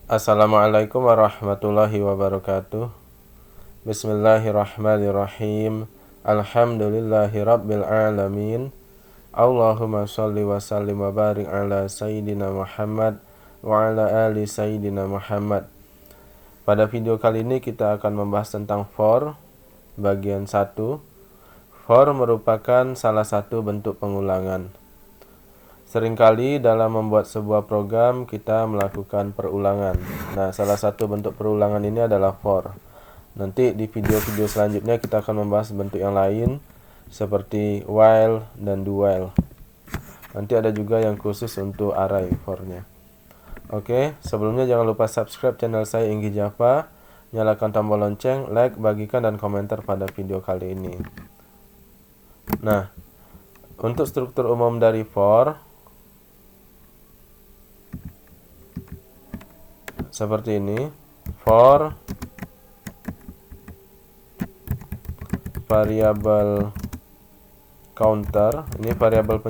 Assalamualaikum warahmatullahi wabarakatuh. Bismillahirrahmanirrahim. Alhamdulillahi rabbil alamin. Allahumma sholli wa sallim wa barik ala Sayyidina Muhammad wa ala ali Sayyidina Muhammad. Pada video kali ini kita akan membahas tentang for bagian 1. For merupakan salah satu bentuk pengulangan. Seringkali dalam membuat sebuah program kita melakukan perulangan. Nah, salah satu bentuk perulangan ini adalah for. Nanti di video-video selanjutnya kita akan membahas bentuk yang lain seperti while dan do while. Nanti ada juga yang khusus untuk array for-nya. Oke, sebelumnya jangan lupa subscribe channel saya Inggi Java, nyalakan tombol lonceng, like, bagikan dan komentar pada video kali ini. Nah, untuk struktur umum dari for seperti ini. For variabel counter, ini variabel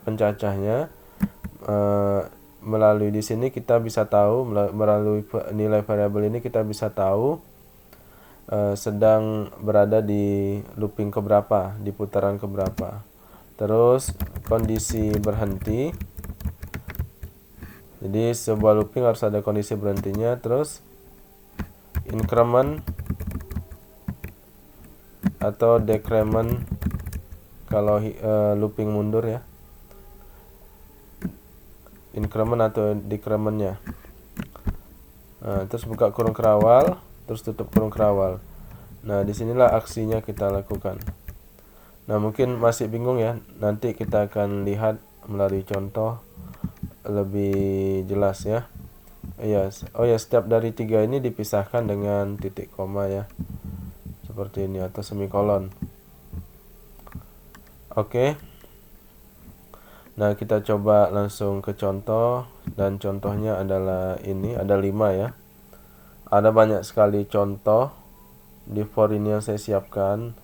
pencacahnya. Melalui di sini kita bisa tahu, melalui nilai variabel ini kita bisa tahu sedang berada di looping keberapa, di putaran keberapa. Terus kondisi berhenti. Jadi sebuah looping harus ada kondisi berhentinya. Terus increment atau decrement kalau looping mundur ya. Increment atau decrementnya. Terus buka kurung kerawal, terus tutup kurung kerawal. Nah, disinilah aksinya kita lakukan. Nah, mungkin masih bingung ya. Nanti kita akan lihat melalui contoh lebih jelas ya. Oh ya, setiap dari 3 ini dipisahkan dengan titik koma ya, seperti ini, atau semikolon. Oke. Nah, kita coba langsung ke contoh, dan contohnya adalah ini, ada 5 ya. Ada banyak sekali contoh di for ini yang saya siapkan.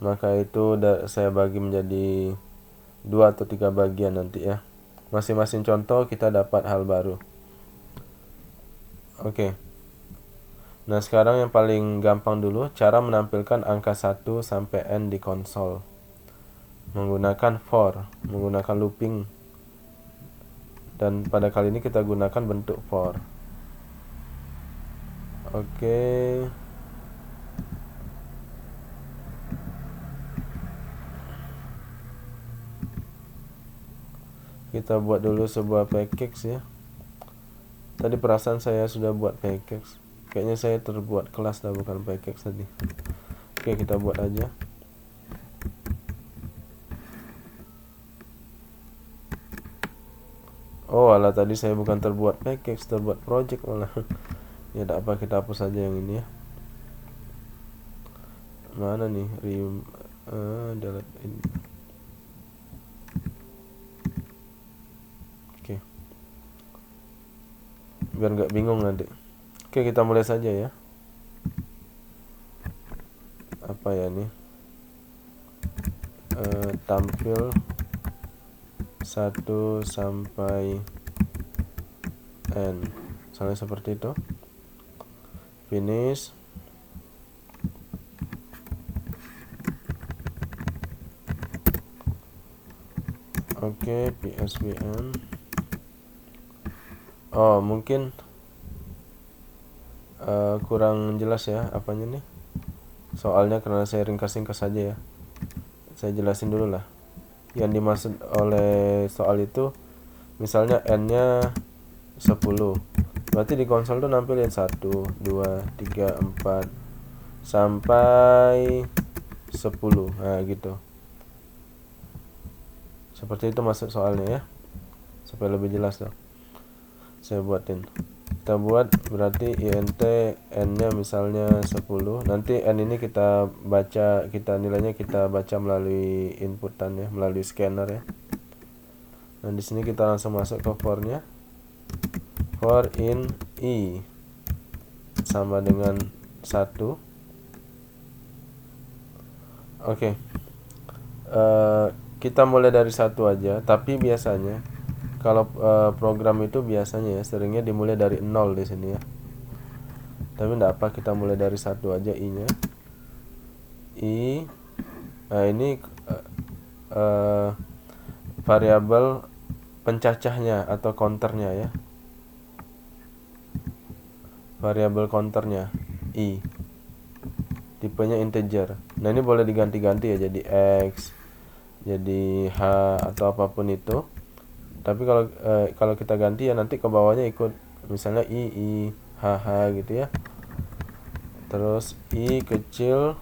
Maka itu saya bagi menjadi 2 atau 3 bagian nanti ya. Masing-masing contoh kita dapat hal baru. Oke. Nah, sekarang yang paling gampang dulu, cara menampilkan angka 1 sampai n di konsol. Menggunakan for, menggunakan looping. Dan pada kali ini kita gunakan bentuk for. Oke. Kita buat dulu sebuah package ya. Tadi perasaan saya sudah buat package. Kayaknya saya terbuat kelas dah, bukan package tadi. Oke, kita buat aja. Oh, alah, tadi saya bukan terbuat package, terbuat project malah. Ya, tidak apa, kita hapus saja yang ini ya. Mana nih? Delete ini. Oke. Biar nggak bingung nanti. Oke, kita mulai saja ya. Apa ya nih? Tampil 1 sampai n. Misalnya seperti itu. Finish. Oke, PSBN. Oh, mungkin kurang jelas ya apanya nih soalnya, karena saya ringkas-ringkas saja ya. Saya jelasin dulu lah. Yang dimaksud oleh soal itu, misalnya n-nya 10, berarti di konsol tuh nampilin 1, 2, 3, 4 sampai 10. Nah, gitu. Seperti itu maksud soalnya ya, supaya lebih jelas dong. Saya buatin. Kita buat berarti int n-nya misalnya 10. Nanti n ini kita baca, nilainya kita baca melalui inputan ya, melalui scanner ya. Nah, di sini kita langsung masuk ke for-nya. For in i sama dengan 1. Oke. Kita mulai dari 1 aja, tapi biasanya Kalau program itu biasanya ya seringnya dimulai dari 0 di sini ya. Tapi enggak apa, kita mulai dari 1 aja i-nya. I. Nah, ini variabel pencacahnya atau counternya ya. Variabel counternya i. Tipenya integer. Nah, ini boleh diganti-ganti ya, jadi x, jadi h atau apapun itu. Tapi kalau kita ganti ya nanti ke bawahnya ikut, misalnya i h gitu ya. Terus i kecil,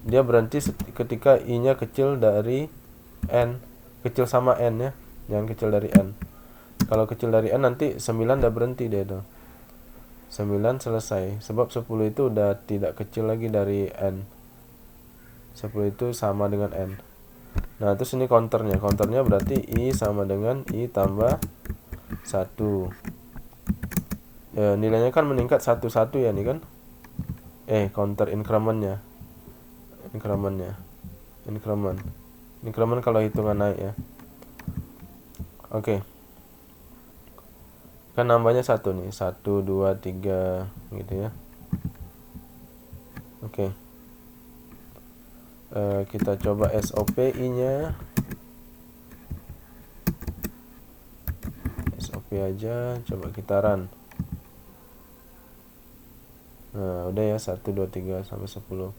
dia berhenti ketika i-nya kecil dari n, kecil sama n ya, jangan kecil dari n. Kalau kecil dari n nanti 9 udah berhenti dia tuh. 9 selesai, sebab 10 itu udah tidak kecil lagi dari n. 10 itu sama dengan n. Nah, terus ini counternya berarti i sama dengan i tambah 1. Ya, nilainya kan meningkat 1 ya nih kan. Counter incrementnya. Increment kalau hitungan naik ya. Oke. Kan nambahnya 1 nih, 1, 2, 3 gitu ya. Oke. Kita coba SOP i-nya. SOP aja, coba kita run. Nah, udah ya, 1, 2, 3 sampai 10.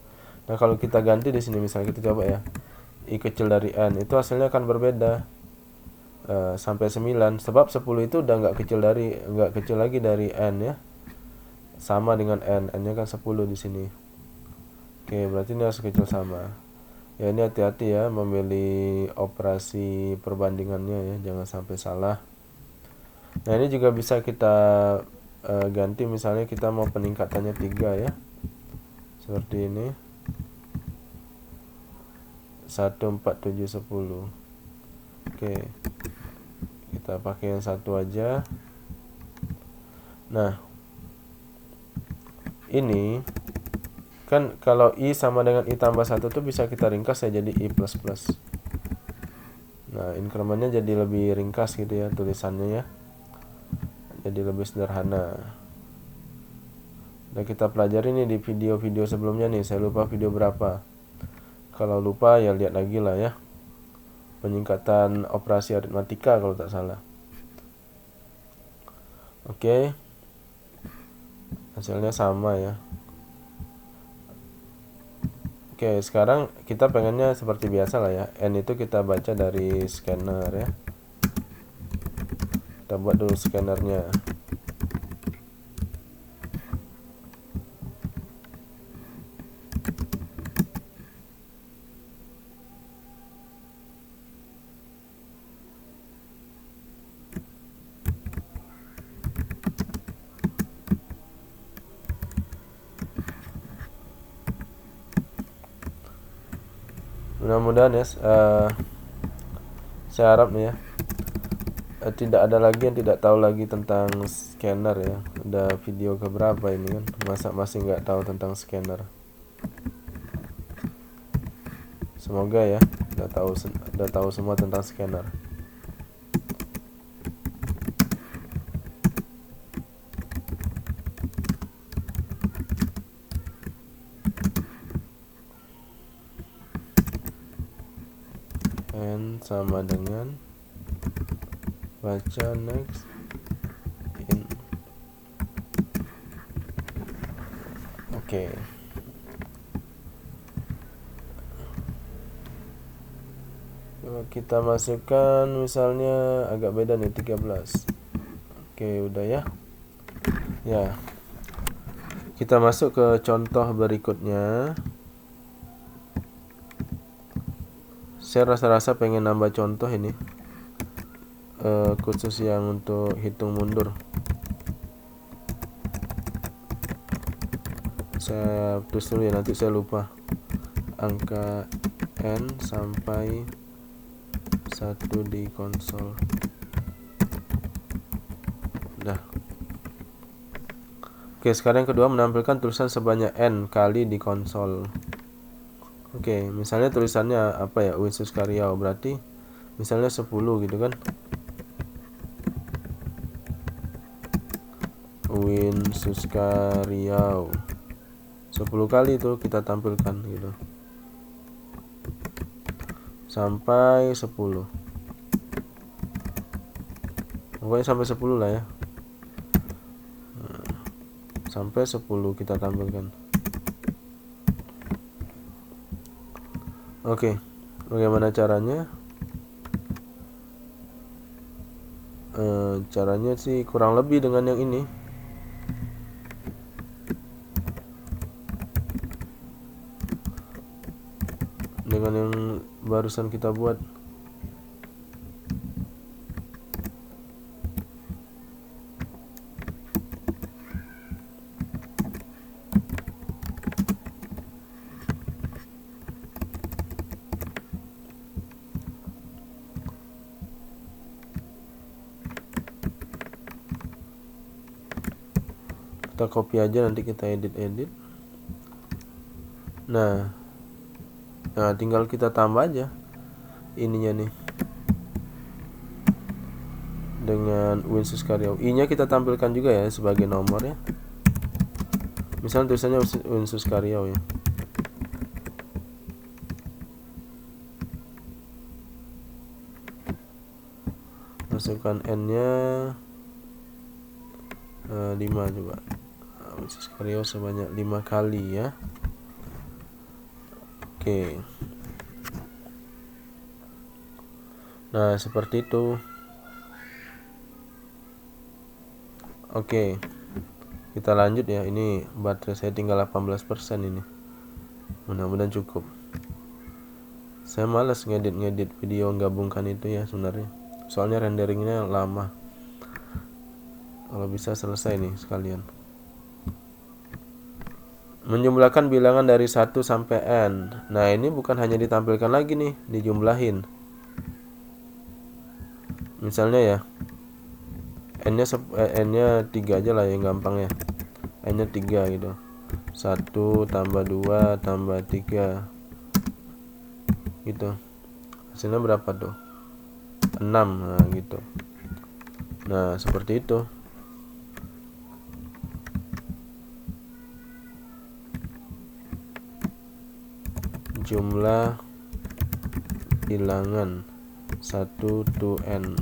Nah, kalau kita ganti di sini misalnya kita coba ya. I kecil dari n, itu hasilnya akan berbeda. Sampai 9, sebab 10 itu udah nggak kecil lagi dari n ya, sama dengan n-nya kan 10 di sini. Oke, berarti ini harus kecil sama ya. Ini hati-hati ya memilih operasi perbandingannya ya, jangan sampai salah. Nah, ini juga bisa kita ganti, misalnya kita mau peningkatannya 3 ya, seperti ini 1, 4, 7, 10. Oke, kita pakai yang 1 aja. Nah, ini kan kalau i sama dengan i tambah 1 tuh bisa kita ringkas ya jadi i plus plus. Nah, incrementnya jadi lebih ringkas gitu ya tulisannya ya, jadi lebih sederhana. Udah kita pelajari nih di video-video sebelumnya nih, saya lupa video berapa. Kalau lupa ya lihat lagi lah ya, peningkatan operasi aritmatika kalau tak salah. Oke, hasilnya sama ya. Oke, sekarang kita pengennya seperti biasa lah ya, n itu kita baca dari scanner ya. Kita buat dulu scannernya. Mudah-mudahan ya, saya harap nih ya, tidak ada lagi yang tidak tahu lagi tentang scanner ya. Udah video keberapa ini kan, masa masih nggak tahu tentang scanner. Semoga ya udah tahu semua tentang scanner. N sama dengan baca next in. Oke. Kalau kita masukkan misalnya agak beda nih 13. Oke, udah ya. Ya. Kita masuk ke contoh berikutnya. Saya rasa-rasa pengen nambah contoh ini, khusus yang untuk hitung mundur. Saya tulis dulu ya, nanti saya lupa. Angka n sampai 1 di konsol. Udah. Oke, sekarang yang kedua, menampilkan tulisan sebanyak n kali di konsol. Oke, misalnya tulisannya apa ya, Uinsus Karyao, berarti misalnya 10 gitu kan. Uin Suska Riau. 10 kali itu kita tampilkan gitu. Sampai 10. Pokoknya sampai 10 lah ya. Sampai 10 kita tampilkan. Oke, bagaimana caranya? Caranya sih kurang lebih dengan yang ini. Dengan yang barusan kita buat. Kita copy aja, nanti kita edit. Nah, tinggal kita tambah aja ininya nih dengan Uin Suska Riau. I nya kita tampilkan juga ya sebagai nomor ya. Misalnya tulisannya Uin Suska Riau ya. Masukkan N nya 5 coba. Uin Suska Riau sebanyak 5 kali ya. Oke. Nah, seperti itu. Oke. Kita lanjut ya. Ini baterai saya tinggal 18% ini. Mudah-mudahan cukup. Saya malas ngedit video gabungkan itu ya sebenarnya. Soalnya renderingnya lama. Kalau bisa selesai nih sekalian. Menjumlahkan bilangan dari 1 sampai N. Nah, ini bukan hanya ditampilkan lagi nih, dijumlahin. Misalnya ya, N-nya 3 aja lah yang gampang ya. N-nya 3 gitu. 1 tambah 2 tambah 3 gitu. Hasilnya berapa tuh? 6. Nah, gitu. Nah, seperti itu. Jumlah bilangan 1 to N.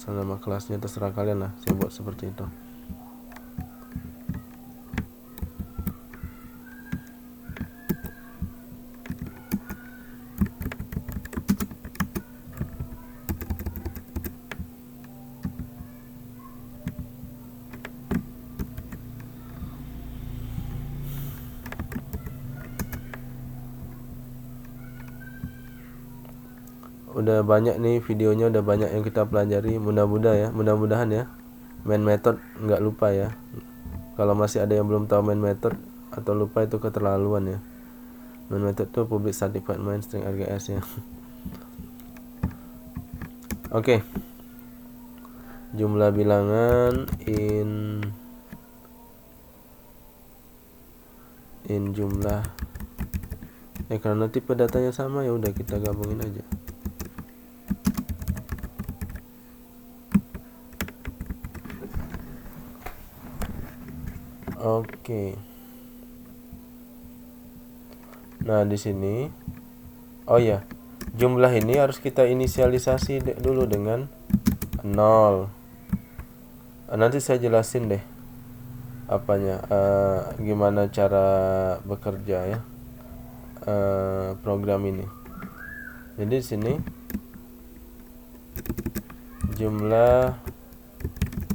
Nama kelasnya terserah kalian lah. Saya buat seperti itu. Udah banyak nih videonya, udah banyak yang kita pelajari. Mudah-mudahan ya main method nggak lupa ya. Kalau masih ada yang belum tahu main method atau lupa, itu keterlaluan ya. Main method tuh public static void main string RGS ya. Oke. Jumlah bilangan in jumlah. Karena tipe datanya sama ya udah kita gabungin aja. Oke. Nah, di sini jumlah ini harus kita inisialisasi dulu dengan 0. Nanti saya jelasin deh apanya, gimana cara bekerja ya program ini. Jadi di sini jumlah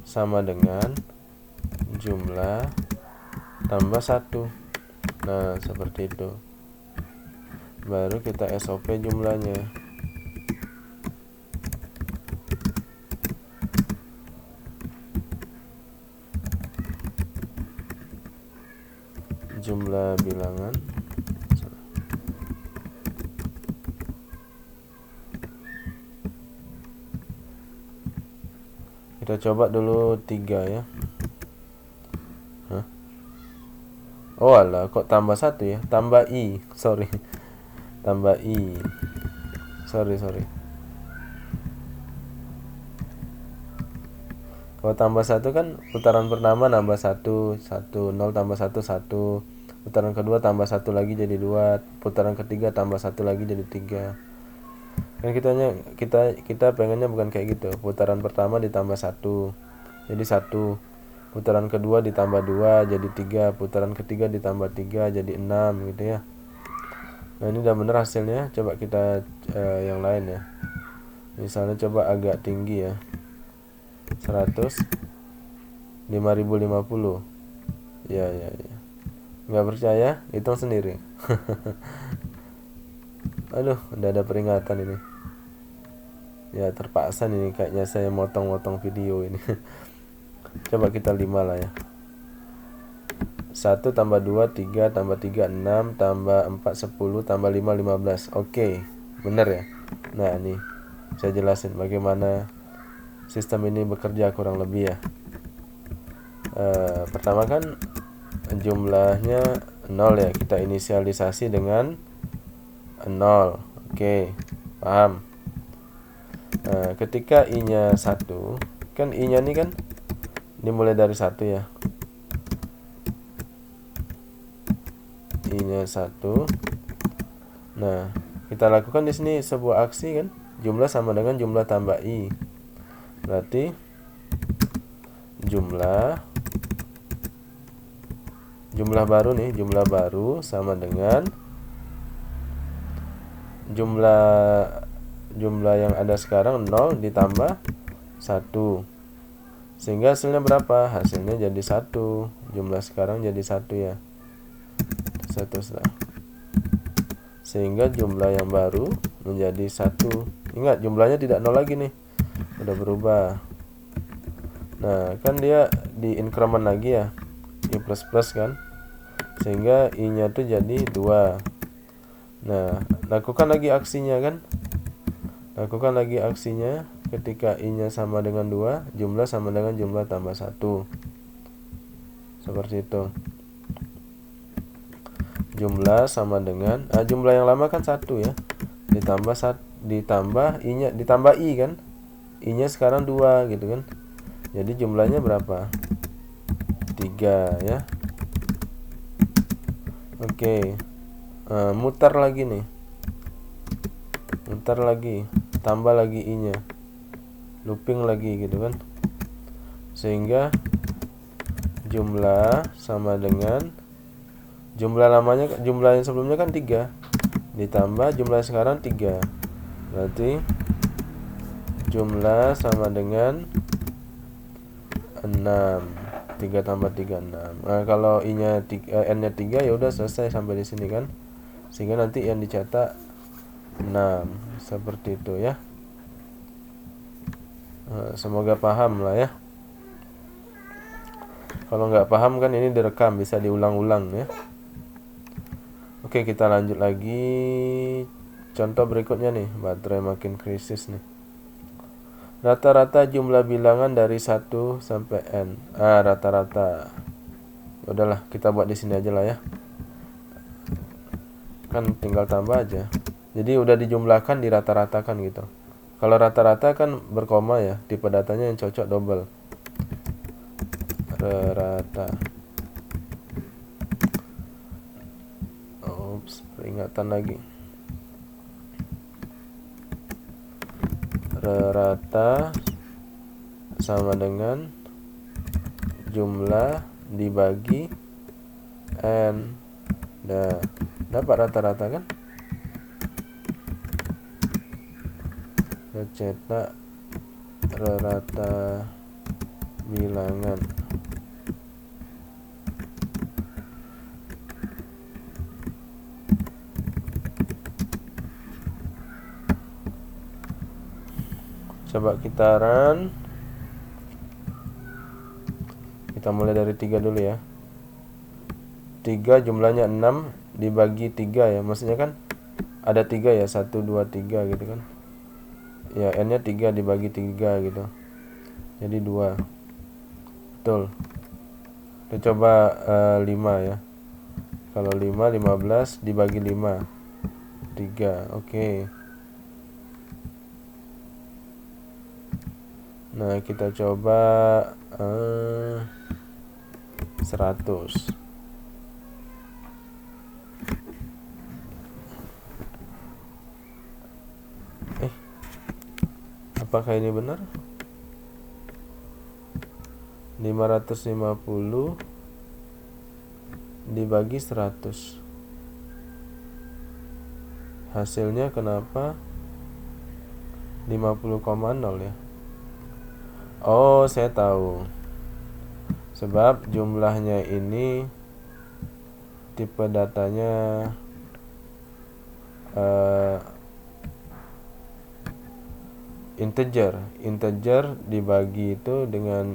sama dengan jumlah tambah 1. Nah, seperti itu. Baru kita SOP jumlahnya. Jumlah bilangan kita coba dulu 3 ya. Oh alah, kok tambah 1 ya? Tambah I, sorry. Tambah I. Sorry. Kalau tambah 1 kan putaran pertama nambah 1, 1, 0 tambah 1, 1. Putaran kedua tambah 1 lagi jadi 2. Putaran ketiga tambah 1 lagi jadi 3. Kan kita pengennya bukan kayak gitu. Putaran pertama ditambah 1 jadi 1. Putaran kedua ditambah 2 jadi 3. Putaran ketiga ditambah 3 jadi 6 gitu ya. Nah, ini udah bener hasilnya. Coba kita yang lain ya. Misalnya coba agak tinggi ya. 100 5050. Ya. Nggak percaya? Hitung sendiri. Aduh, udah ada peringatan ini. Ya, terpaksa ini kayaknya saya motong-motong video ini. Coba kita 5 lah ya. 1 tambah 2 3 tambah 3 6 tambah 4 10 tambah 5 15. Oke, bener ya. Nah, ini saya jelasin bagaimana sistem ini bekerja kurang lebih ya. Pertama kan jumlahnya 0 ya, kita inisialisasi dengan 0. Oke, paham. Ketika i-nya 1, kan i-nya ini kan dimulai dari 1 ya. I-nya 1. Nah, kita lakukan di sini sebuah aksi kan, jumlah sama dengan jumlah tambah i. Berarti jumlah baru nih, jumlah baru sama dengan jumlah yang ada sekarang 0 ditambah 1. Sehingga hasilnya berapa? Hasilnya jadi 1. Jumlah sekarang jadi 1 ya. 1 lah. Sehingga jumlah yang baru menjadi 1. Ingat, jumlahnya tidak 0 lagi nih. Udah berubah. Nah, kan dia di increment lagi ya. I plus plus kan. Sehingga i-nya tuh jadi 2. Nah, lakukan lagi aksinya kan. Lakukan lagi aksinya. Ketika i-nya sama dengan 2, jumlah sama dengan jumlah tambah 1. Seperti itu. Jumlah sama dengan jumlah yang lama kan 1 ya. Ditambah i-nya, ditambah i kan. I-nya sekarang 2 gitu kan. Jadi jumlahnya berapa? 3 ya. Oke. Mutar lagi nih. Mutar lagi, tambah lagi i-nya. Looping lagi gitu kan. Sehingga jumlah sama dengan jumlah lamanya, jumlah yang sebelumnya kan 3 ditambah jumlah sekarang 3. Berarti jumlah sama dengan 6. 3 tambah 3 6. Nah, kalau i-nya n-nya 3 ya udah selesai sampai di sini kan. Sehingga nanti yang dicetak 6. Seperti itu ya. Semoga paham lah ya. Kalau nggak paham kan ini direkam, bisa diulang-ulang ya. Oke, kita lanjut lagi. Contoh berikutnya nih, baterai makin krisis nih. Rata-rata jumlah bilangan dari 1 sampai n. Rata-rata. Udahlah, kita buat di sini aja lah ya. Kan tinggal tambah aja. Jadi udah dijumlahkan, dirata-ratakan gitu. Kalau rata-rata kan berkoma ya, tipe datanya yang cocok double. Rata. Oops, peringatan lagi. Rata sama dengan jumlah dibagi n. Dapat rata-rata kan? Cetak rata bilangan. Coba kita run. Kita mulai dari 3 dulu ya. 3 jumlahnya 6 dibagi 3 ya. Maksudnya kan ada 3 ya, 1 2 3 gitu kan. Ya, n-nya 3 dibagi 3 gitu. Jadi 2. Betul. Kita coba 5 ya. Kalau 5 15 dibagi 5 3. Oke. Nah, kita coba 100. Apakah ini benar? 550 dibagi 100. Hasilnya kenapa 50,0 ya? Oh, saya tahu. Sebab jumlahnya ini tipe datanya integer dibagi dengan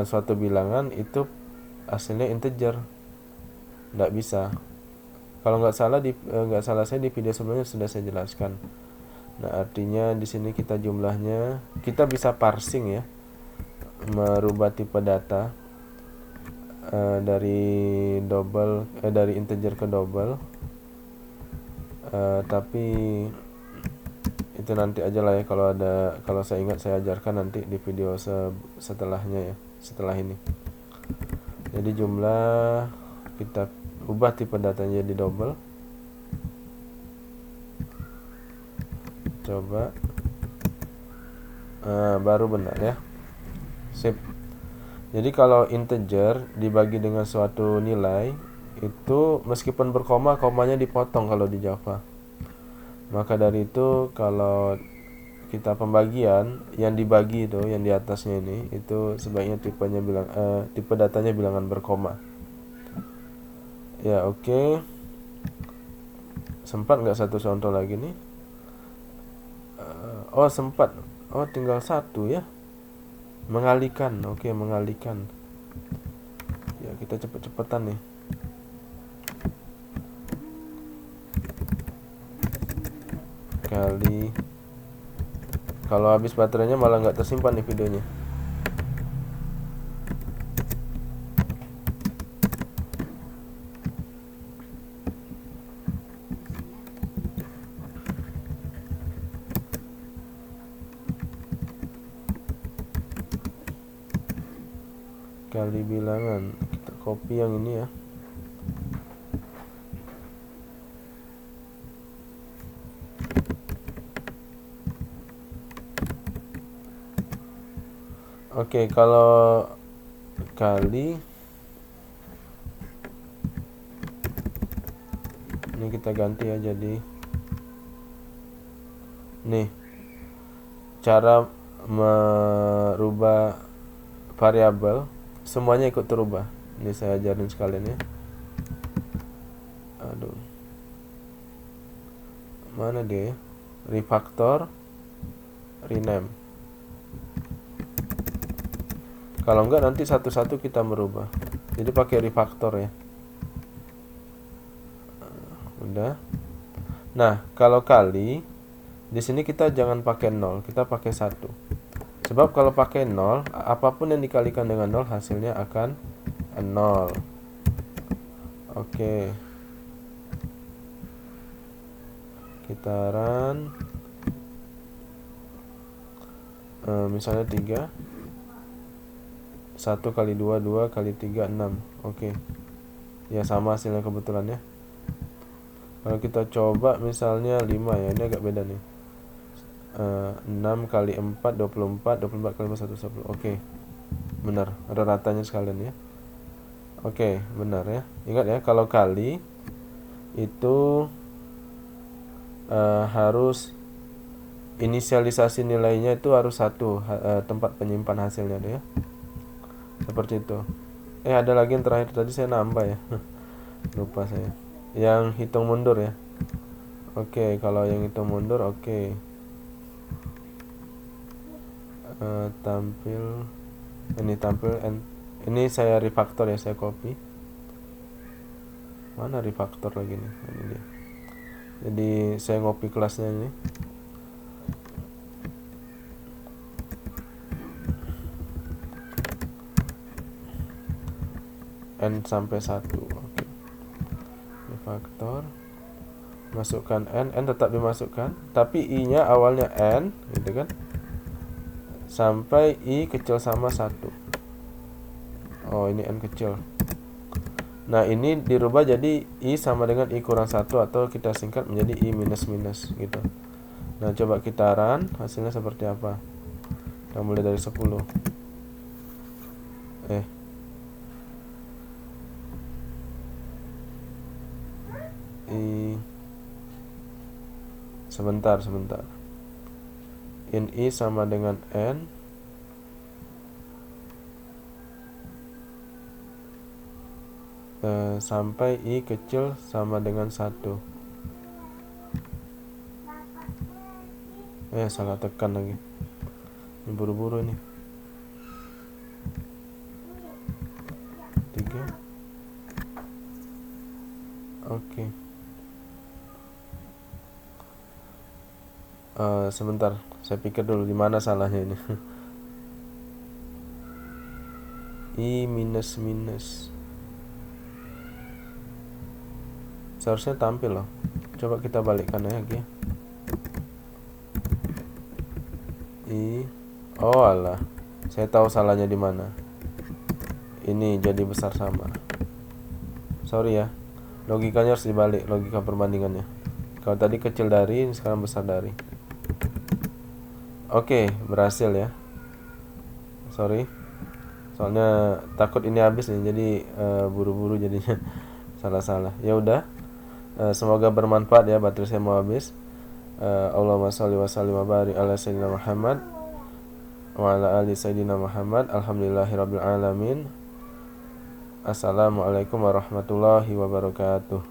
suatu bilangan itu hasilnya integer. Nggak bisa. Kalau nggak salah saya di video sebelumnya sudah saya jelaskan. Nah, artinya di sini kita bisa parsing ya, merubah tipe data dari integer ke double. Tapi itu nanti aja lah ya, kalau saya ingat saya ajarkan nanti di video setelahnya ya, setelah ini. Jadi jumlah kita ubah tipe datanya jadi double. Coba baru benar ya. Sip. Jadi kalau integer dibagi dengan suatu nilai itu meskipun berkoma, komanya dipotong kalau di Java. Maka dari itu kalau kita pembagian yang dibagi itu yang di atasnya ini itu sebaiknya tipe datanya bilangan berkoma. Ya, oke. Sempat nggak satu contoh lagi nih? Oh, sempat. Oh, tinggal satu ya. Mengalihkan. Oke, mengalihkan. Ya, kita cepet-cepetan nih. Kali. Kalau habis baterainya malah nggak tersimpan nih videonya. Kali bilangan, kita copy yang ini ya. Oke, kalau kali ini kita ganti ya, jadi nih cara merubah variabel semuanya ikut terubah. Ini saya ajarin sekalian ya. Aduh, mana dia ya? Refactor, rename. Kalau enggak nanti satu-satu kita merubah. Jadi pakai refactor ya. Udah. Nah, kalau kali di sini kita jangan pakai 0, kita pakai 1. Sebab kalau pakai 0, apapun yang dikalikan dengan 0 hasilnya akan 0. Oke. Kita run. Misalnya 3. 1 kali 2, 2 kali 3, 6. Oke. Ya, sama hasilnya kebetulan ya. Kalau kita coba misalnya 5 ya, ini agak beda nih. 6 kali 4, 24, 24 kali 4, 1, 10. Oke. Benar, ada ratanya sekalian ya. Oke, benar ya. Ingat ya, kalau kali itu harus inisialisasi nilainya itu harus 1 tempat penyimpan hasilnya deh ya. Seperti itu. Ada lagi yang terakhir, tadi saya nambah ya. Lupa saya. Yang hitung mundur ya. Oke, kalau yang hitung mundur oke. Ini saya refactor ya, saya copy. Mana refactor lagi nih? Ini dia. Jadi saya ngopi kelasnya ini. N sampai 1. Oke. Refactor. Masukkan N tetap dimasukkan, tapi I-nya awalnya N, gitu kan? sampai I kecil sama 1. Oh, ini N kecil. Nah, ini dirubah jadi I sama dengan I kurang 1, atau kita singkat menjadi I minus minus gitu. Nah, coba kita run, hasilnya seperti apa. Kita mulai dari 10. Sebentar. In I sama dengan N sampai I kecil sama dengan 1. Salah tekan lagi. Ini buru-buru nih. 3. Oke. Sebentar, saya pikir dulu di mana salahnya ini. I minus minus. Seharusnya tampil loh. Coba kita balikkan lagi. Oh alah, saya tahu salahnya di mana. Ini jadi besar sama. Sorry ya, logikanya harus dibalik, logika perbandingannya. Kalau tadi kecil dari, ini sekarang besar dari. Oke, berhasil ya. Sorry, soalnya takut ini habis nih, jadi buru-buru jadinya salah-salah. Ya udah, semoga bermanfaat ya, baterai saya mau habis. Allahumma sholli wa sallim wa barik ala sayyidina Muhammad wa ala ali sayyidina Muhammad. Alhamdulillahirabbil alamin. Assalamualaikum warahmatullahi wabarakatuh.